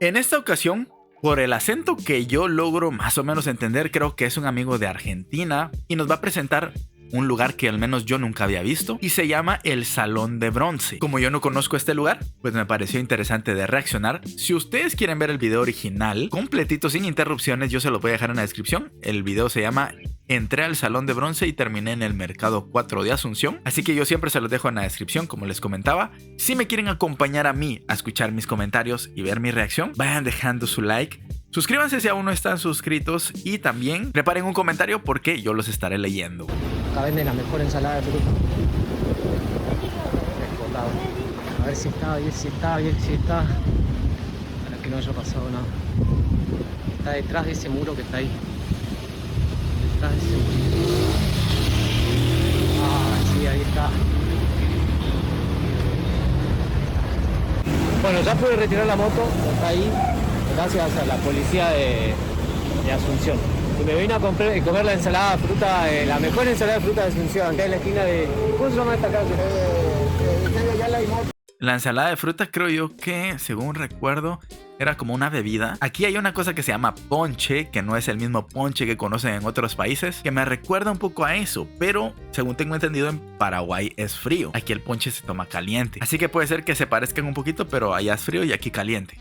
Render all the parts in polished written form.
En esta ocasión, por el acento que yo logro más o menos entender, creo que es un amigo de Argentina y nos va a presentar un lugar que al menos yo nunca había visto y se llama el Salón de Bronce. Como yo no conozco este lugar, pues me pareció interesante de reaccionar. Si ustedes quieren ver el video original, completito, sin interrupciones, yo se lo voy a dejar en la descripción. El video se llama Entré al Salón de Bronce y terminé en el Mercado 4 de Asunción. Así que yo siempre se los dejo en la descripción, como les comentaba. Si me quieren acompañar a mí a escuchar mis comentarios y ver mi reacción, vayan dejando su like. Suscríbanse si aún no están suscritos y también preparen un comentario porque yo los estaré leyendo. Acá venden la mejor ensalada de fruta. Explotado. A ver si está, si está. Para que no haya pasado nada. Está detrás de ese muro que está ahí. Detrás de ese muro. Ah, sí, ahí está. Bueno, ya pude retirar la moto, está ahí, gracias a la policía de Asunción. Y me vine a comer la ensalada de fruta, la mejor ensalada de fruta de Asunción, acá en la esquina de... ¿Cómo se llama esta calle? La ensalada de fruta creo yo que, según recuerdo, era como una bebida. Aquí hay una cosa que se llama ponche, que no es el mismo ponche que conocen en otros países, que me recuerda un poco a eso, pero según tengo entendido en Paraguay es frío. Aquí el ponche se toma caliente, así que puede ser que se parezcan un poquito, pero allá es frío y aquí caliente.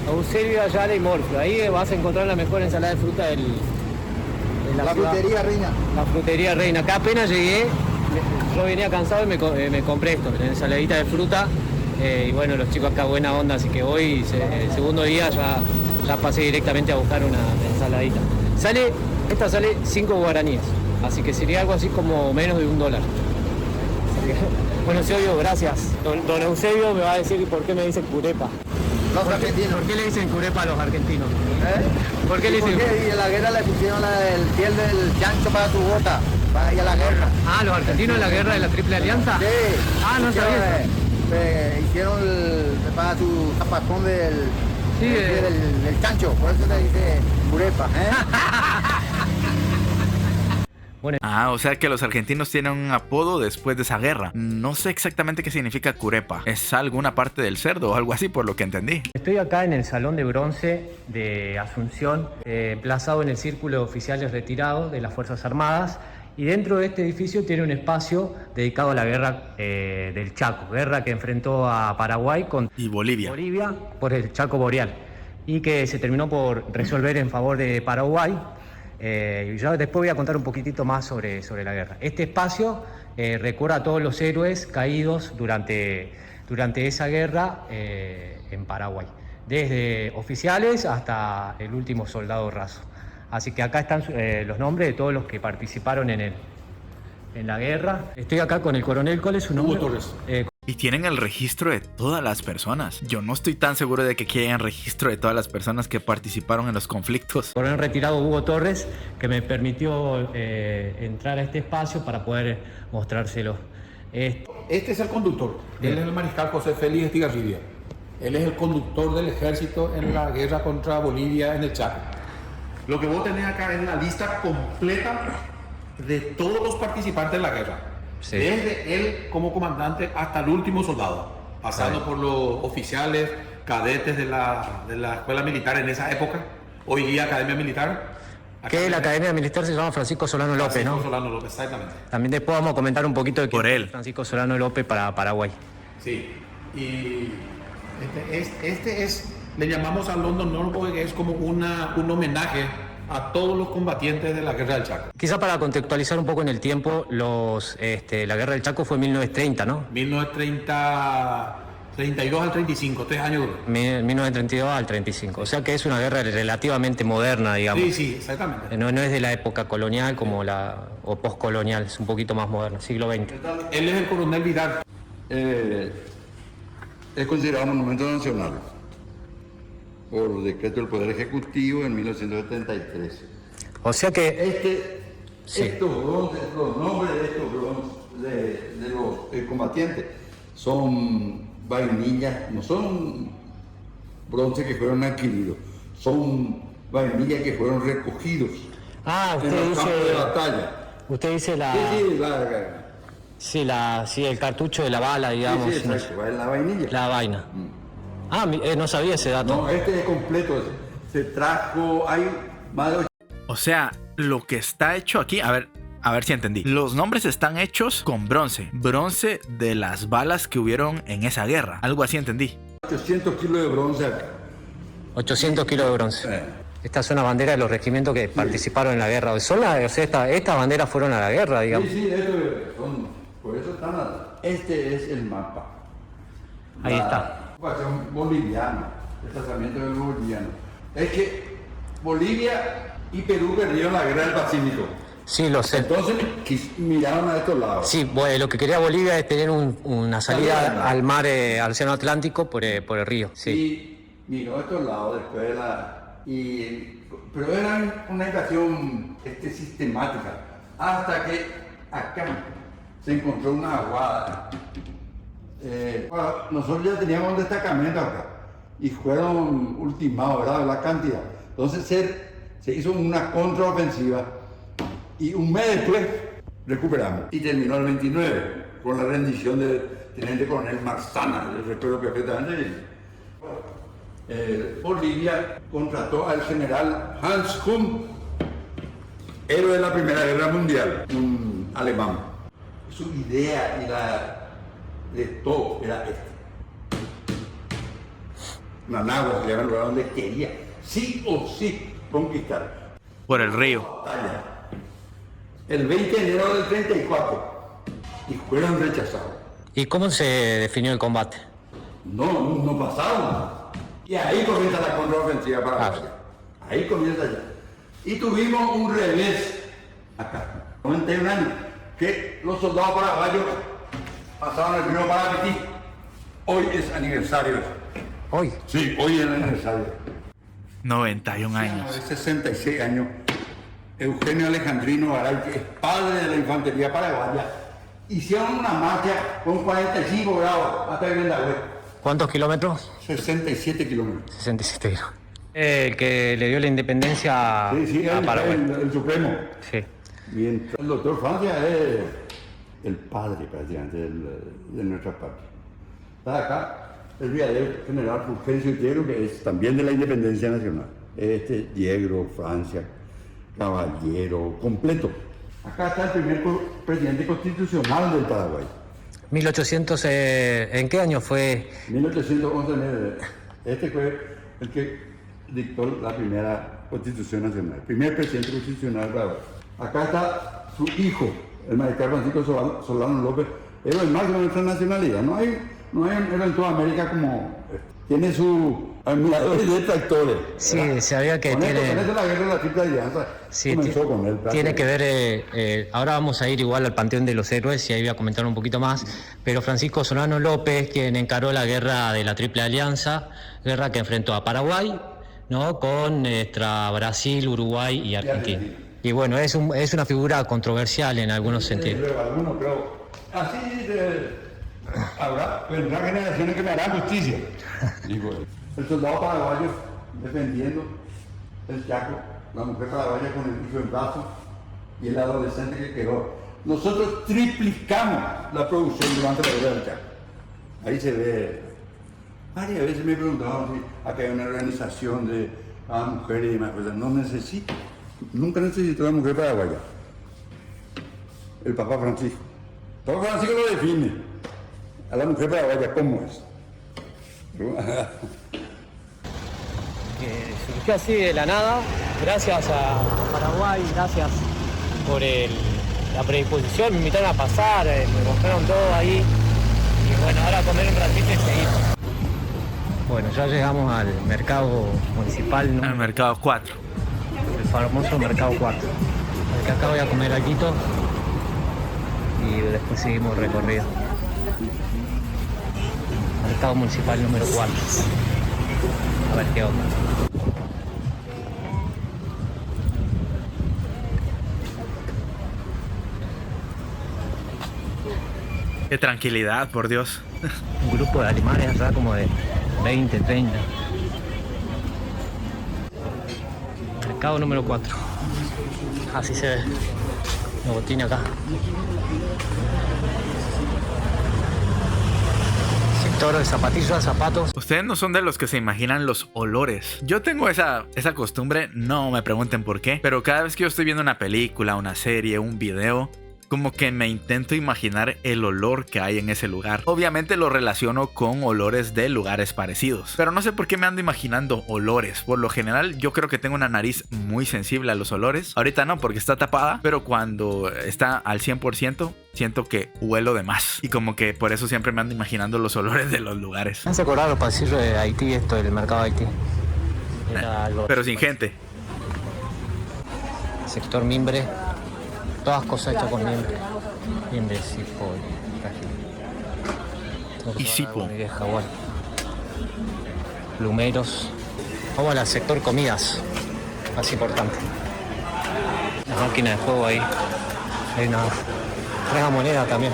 Eusebio Ayala y Morflo, ahí vas a encontrar la mejor ensalada de fruta de la frutería Reina. La frutería Reina. Acá apenas llegué, yo venía cansado y me compré esto, la ensaladita de fruta. Y bueno, los chicos acá buena onda, así que hoy, el segundo día, ya pasé directamente a buscar una ensaladita. Esta sale 5 guaraníes, así que sería algo así como menos de $1. Bueno, Eusebio, gracias. Don Eusebio me va a decir por qué me dicen curepa. Los argentinos. ¿Por qué le dicen curepa a los argentinos? ¿Por qué le dicen? Porque en la guerra le pusieron el piel del chancho para su bota, para ir a la guerra. Ah, ¿los argentinos en la guerra de la Triple Alianza? Sí. Ah, no sabía. Hicieron para su zapatón del chancho, por eso le dice curepa. Bueno. Ah, o sea que los argentinos tienen un apodo después de esa guerra. No sé exactamente qué significa curepa. ¿Es alguna parte del cerdo o algo así por lo que entendí? Estoy acá en el Salón de Bronce de Asunción, emplazado en el Círculo de Oficiales Retirados de las Fuerzas Armadas. Y dentro de este edificio tiene un espacio dedicado a la guerra del Chaco, guerra que enfrentó a Paraguay y Bolivia por el Chaco Boreal y que se terminó por resolver en favor de Paraguay. Y yo después voy a contar un poquitito más sobre la guerra. Este espacio recuerda a todos los héroes caídos durante esa guerra en Paraguay, desde oficiales hasta el último soldado raso. Así que acá están los nombres de todos los que participaron en la guerra. Estoy acá con el coronel, ¿cuál es su nombre? Hugo Torres. Y tienen el registro de todas las personas. Yo no estoy tan seguro de que queden registro de todas las personas que participaron en los conflictos. Coronel retirado Hugo Torres, que me permitió entrar a este espacio para poder mostrárselo. Este es el conductor. Él es el mariscal José Félix Estigarribia. Él es el conductor del ejército en la guerra contra Bolivia en el Chaco. Lo que vos tenés acá es la lista completa de todos los participantes de la guerra. Sí. Desde él como comandante hasta el último soldado, pasando por los oficiales, cadetes de la escuela militar en esa época, hoy día Academia Militar. Que la Academia Militar se llama Francisco Solano López, ¿no? Francisco Solano López, exactamente. También después vamos a comentar un poquito de por él. Francisco Solano López para Paraguay. Sí, y este es, le llamamos al London Norfolk, que es como un homenaje a todos los combatientes de la Guerra del Chaco. Quizá para contextualizar un poco en el tiempo, la Guerra del Chaco fue en 1930, ¿no? 32 al 35, 3 años duró. 1932 al 35, o sea que es una guerra relativamente moderna, digamos. Sí, exactamente. No es de la época colonial o postcolonial, es un poquito más moderna, siglo XX. Él es el coronel Vidal. Es considerado monumento nacional por decreto del Poder Ejecutivo en 1973. O sea que estos bronces, los nombres de estos bronces de los combatientes son vainillas, no son bronces que fueron adquiridos, son vainillas que fueron recogidos usted en los dice, campos de batalla. Usted dice el cartucho de la bala, digamos. Sí, exacto, la vainilla. La vaina. Ah, no sabía ese dato. No, este es completo. Se trajo, hay más de O sea, lo que está hecho aquí, a ver si entendí. Los nombres están hechos con bronce. Bronce de las balas que hubieron en esa guerra. Algo así entendí. 800 kilos de bronce acá. 800 kilos de bronce. Estas son las banderas de los regimientos que participaron en la guerra. O sea, estas banderas fueron a la guerra, digamos. Sí, por eso están. Este es el mapa. Ahí está. Ocupación boliviana, desplazamiento del boliviano. Es que Bolivia y Perú perdieron la guerra del Pacífico. Sí, lo sé. Entonces miraron a estos lados. Sí, bueno, lo que quería Bolivia es tener una salida al mar, al océano Atlántico por el río. Sí. Y miró a estos lados después de pero era una invasión sistemática. Hasta que acá se encontró una aguada. Nosotros ya teníamos un destacamento acá y fueron ultimados, ¿verdad? La cantidad. Entonces se hizo una contraofensiva y un mes después recuperamos. Y terminó el 29 con la rendición del teniente coronel Marzana, yo recuerdo perfectamente. Bolivia contrató al general Hans Kuhn, héroe de la Primera Guerra Mundial, un alemán. Su idea y de todo era Managua se llama el lugar donde quería sí o sí conquistar. Por el río. El 20 de enero del 34 y fueron rechazados. ¿Y cómo se definió el combate? No pasaron. Y ahí comienza la contraofensiva paraguaya. Ahí comienza ya. Y tuvimos un revés acá, 91 años, que los soldados paraguayos pasaron el río Parapetí. Hoy es aniversario. ¿Hoy? Sí, hoy es el aniversario. 91 años. De 66 años. Eugenio Alejandrino Garay, que es padre de la infantería paraguaya, hicieron una marcha con 45 grados hasta el Vendagüe. ¿Cuántos kilómetros? 67 kilómetros. 67 kilómetros. El que le dio la independencia a Paraguay. El Supremo. Sí. Mientras el doctor Francia es el padre prácticamente de nuestra patria. Está acá el brigadier general Fulgencio Diegro, que es también de la independencia nacional. Diegro, Francia, caballero, completo. Acá está el primer presidente constitucional del Paraguay. 1800, ¿en qué año fue? 1811. Este fue el que dictó la primera constitución nacional, primer presidente constitucional del Paraguay. Acá está su hijo, el mariscal Francisco Solano López, era el máximo de nuestra nacionalidad. No hay en toda América como tiene su admiradores y detractores. Sí, sabía que con tiene. Con eso la guerra de la Triple Alianza comenzó con él. Tiene que ver. Ahora vamos a ir igual al Panteón de los Héroes y ahí voy a comentar un poquito más. Pero Francisco Solano López, quien encaró la guerra de la Triple Alianza, guerra que enfrentó a Paraguay, ¿no? Con Brasil, Uruguay y Argentina. Y bueno, es una figura controversial en algunos sentidos. Pero algunos creo. Así vendrán generaciones que me harán justicia. Digo, el soldado paraguayo defendiendo el Chaco, la mujer paraguaya con el hijo en brazo y el adolescente que quedó. Nosotros triplicamos la producción durante la guerra del Chaco. Ahí se ve. Varias veces me preguntaban si acá hay una organización de mujeres y demás cosas. No necesito. Nunca necesito una mujer paraguaya. El Papa Francisco. El Papa Francisco lo define. A la mujer paraguaya, ¿cómo es? Surgió así de la nada, gracias a Paraguay, gracias por la predisposición, me invitaron a pasar, me mostraron todo ahí y bueno, ahora a comer un ratito y seguimos. Bueno, ya llegamos al mercado municipal, ¿no? Al mercado 4. El famoso mercado 4. Al que acá voy a comer algo y después seguimos el recorrido. Mercado municipal número 4. A ver qué onda. Qué tranquilidad, por Dios. Un grupo de alemanes allá como de 20, 30. Mercado número 4. Así se ve. El botín acá. sector de zapatillas, zapatos. Ustedes no son de los que se imaginan los olores. Yo tengo esa costumbre, no me pregunten por qué, pero cada vez que yo estoy viendo una película, una serie, un video, como que me intento imaginar el olor que hay en ese lugar. Obviamente lo relaciono con olores de lugares parecidos, pero no sé por qué me ando imaginando olores. Por lo general yo creo que tengo una nariz muy sensible a los olores. Ahorita no, porque está tapada, pero cuando está al 100% siento que huelo de más. Y como que por eso siempre me ando imaginando los olores de los lugares. ¿Me hace acordar los pasillos de Haití, esto del mercado de Haití? Era algo... Pero sin gente. Sector mimbre. Todas cosas hechas con mimbre, cipo y cipo. De jaguar. Plumeros. Vamos al sector comidas, más importante. La máquina de juego ahí. Hay una moneda también.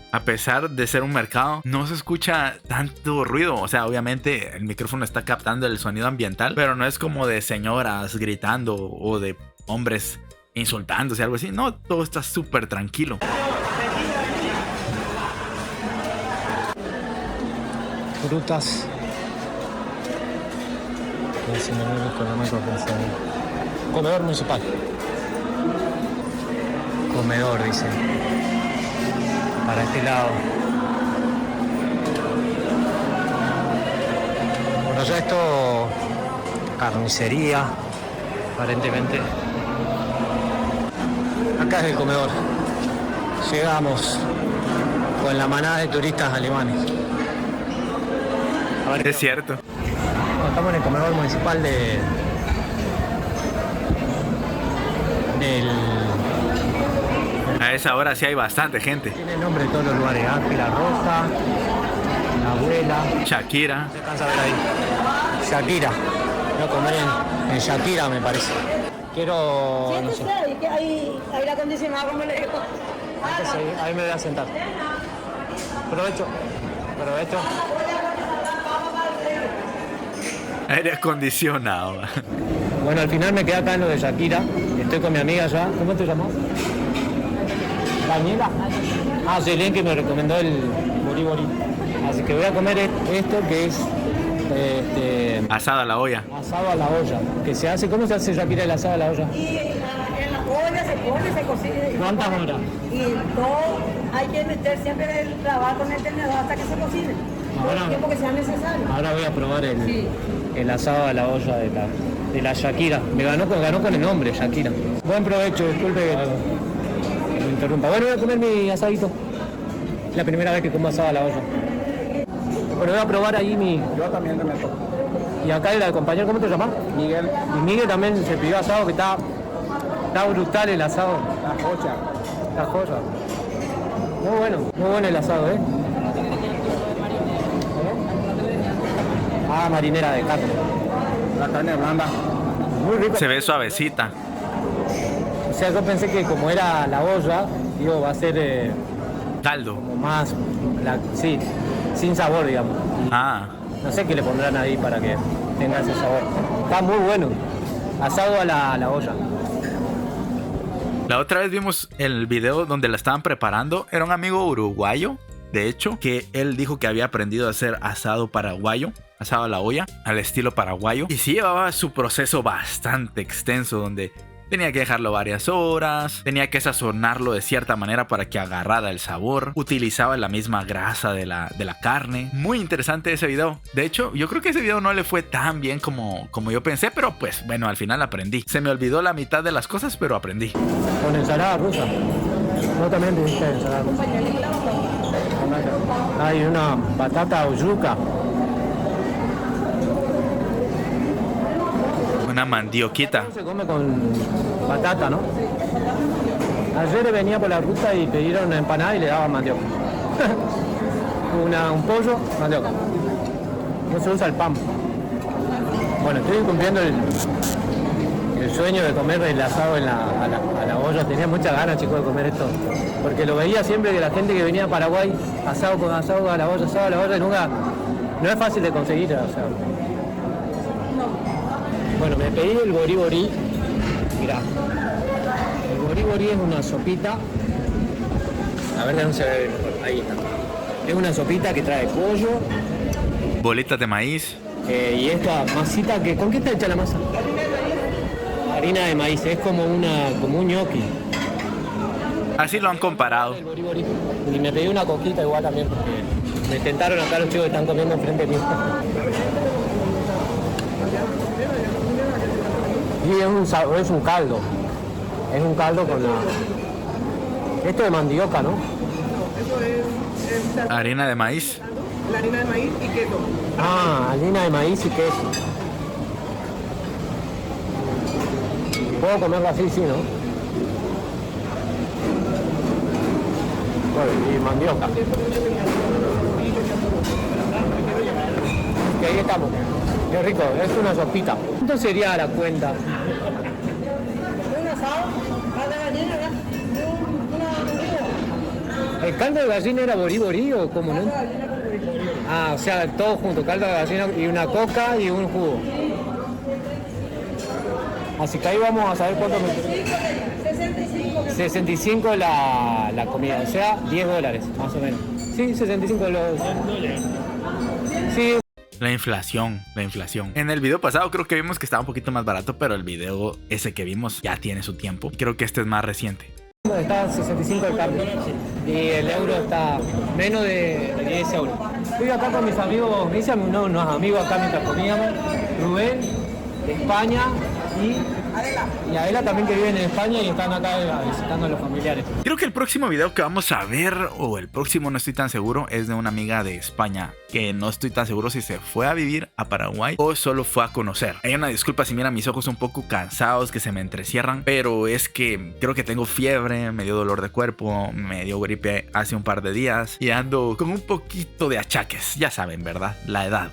A pesar de ser un mercado, no se escucha tanto ruido. O sea, obviamente el micrófono está captando el sonido ambiental, pero no es como de señoras gritando o de hombres insultándose, algo así. No, todo está súper tranquilo. Frutas. Comedor municipal. Comedor, dice. Para este lado. Bueno, ya esto, carnicería, aparentemente. Acá es el comedor. Llegamos con la manada de turistas alemanes. Es cierto. Estamos en el comedor municipal del A esa hora sí hay bastante gente. Tiene el nombre de todos los lugares. Ángela Rosa, la abuela. Shakira. Se cansa de ver ahí. Shakira. Voy a comer en Shakira, me parece. Quiero, no sé. Hay aire acondicionado, como le digo. Ahí me voy a sentar. Provecho. Aire acondicionado. Bueno, al final me quedé acá en lo de Shakira. Estoy con mi amiga ya. ¿Cómo te llamas? Daniela. Ah, Selén, que me recomendó el bori. Así que voy a comer esto que es asado a la olla. Asado a la olla. Que se hace, ¿cómo se hace, Shakira, el asado a la olla? Y en la olla se pone, se cocina. ¿Cuántas horas? Y todo hay que meter siempre el trabajo con el tenedor hasta que se cocine. Todo el tiempo que sea necesario. Ahora voy a probar el asado a la olla de la Shakira. Me ganó con el nombre, Shakira. Buen provecho, disculpe que me interrumpa. Bueno, voy a comer mi asadito. La primera vez que como asado a la olla. Bueno, voy a probar ahí mi... Yo también me toco. Y acá el compañero, ¿cómo te llamas? Miguel. Y Miguel también se pidió asado, que está brutal el asado. La joya. La joya. Muy bueno el asado, ¿eh? Ah, marinera de carne. La carne blanda. Muy rico. Se ve suavecita. O sea, yo pensé que como era la olla, digo, va a ser Caldo. como más, sí, sin sabor, digamos. Ah. No sé qué le pondrán ahí para que tenga ese sabor. Está muy bueno. Asado a la olla. La otra vez vimos el video donde la estaban preparando. Era un amigo uruguayo, de hecho, que él dijo que había aprendido a hacer asado paraguayo, asado a la olla, al estilo paraguayo. Y sí llevaba su proceso bastante extenso, donde tenía que dejarlo varias horas, tenía que sazonarlo de cierta manera para que agarrara el sabor, utilizaba la misma grasa de la carne. Muy interesante ese video. De hecho, yo creo que ese video no le fue tan bien como yo pensé, pero pues bueno, al final aprendí. Se me olvidó la mitad de las cosas, pero aprendí. Con ensalada rusa. No, también dijiste ensalada rusa. Hay una batata o yuca. Una mandioquita. Se come con batata, ¿no? Ayer venía por la ruta y pidieron una empanada y le daban mandioca. Un pollo, mandioca. No se usa el pan. Bueno, estoy cumpliendo el sueño de comer el asado a la olla. Tenía muchas ganas, chicos, de comer esto. Porque lo veía siempre que la gente que venía a Paraguay, asado a la olla, y nunca... No es fácil de conseguir, o sea... Bueno, me pedí el Bori Bori. Mirá. El Bori Bori es una sopita. A ver de dónde se ve. Ahí está. Es una sopita que trae pollo. Bolitas de maíz. Y esta masita que... ¿Con qué está hecha la masa? Harina de maíz. Es como un ñoqui. Así lo han comparado. El Bori Bori. Y me pedí una coquita igual también porque me tentaron acá los chicos que están comiendo enfrente mío. Y es un caldo. Es un caldo con la... Esto de mandioca, ¿no? Eso es Harina de maíz. la harina de maíz y queso. Ah, harina de maíz y queso. Puedo comerlo así, sí, ¿no? Bueno, y mandioca. Que ahí estamos. Qué rico, es una sopita. ¿Cuánto sería la cuenta? Un asado, caldo de gallina, ¿El caldo de gallina era Bori Bori o cómo no? Ah, o sea, todo junto, caldo de gallina y una coca y un jugo. Así que ahí vamos a saber cuánto me... 65 la comida, o sea, $10, más o menos. Sí, 65 $. Sí. La inflación. En el video pasado creo que vimos que estaba un poquito más barato, pero el video ese que vimos ya tiene su tiempo. Creo que este es más reciente. Está 65 el cambio y el euro está menos de 10 euros. Estoy acá con mis amigos, me dicen unos amigos acá mientras comíamos, Rubén, de España y Adela también, que viven en España y están acá visitando a los familiares. Creo que el próximo video que vamos a ver, o el próximo no estoy tan seguro, es de una amiga de España, que no estoy tan seguro si se fue a vivir a Paraguay o solo fue a conocer. Hay una disculpa si miran mis ojos un poco cansados, que se me entrecierran, pero es que creo que tengo fiebre, me dio dolor de cuerpo, me dio gripe hace un par de días y ando con un poquito de achaques, ya saben, ¿verdad? La edad.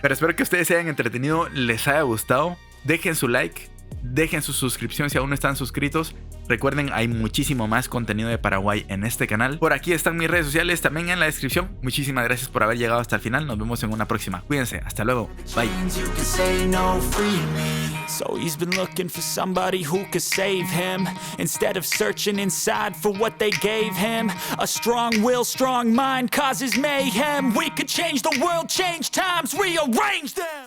Pero espero que ustedes se hayan entretenido, les haya gustado. Dejen su like, dejen su suscripción si aún no están suscritos. Recuerden, hay muchísimo más contenido de Paraguay en este canal. Por aquí están mis redes sociales también en la descripción. Muchísimas gracias por haber llegado hasta el final. Nos vemos en una próxima. Cuídense, hasta luego. Bye. So he's been looking for somebody who could save him, instead of searching inside for what they gave him. A strong will, strong mind causes mayhem. We could change the world, change times, rearrange them.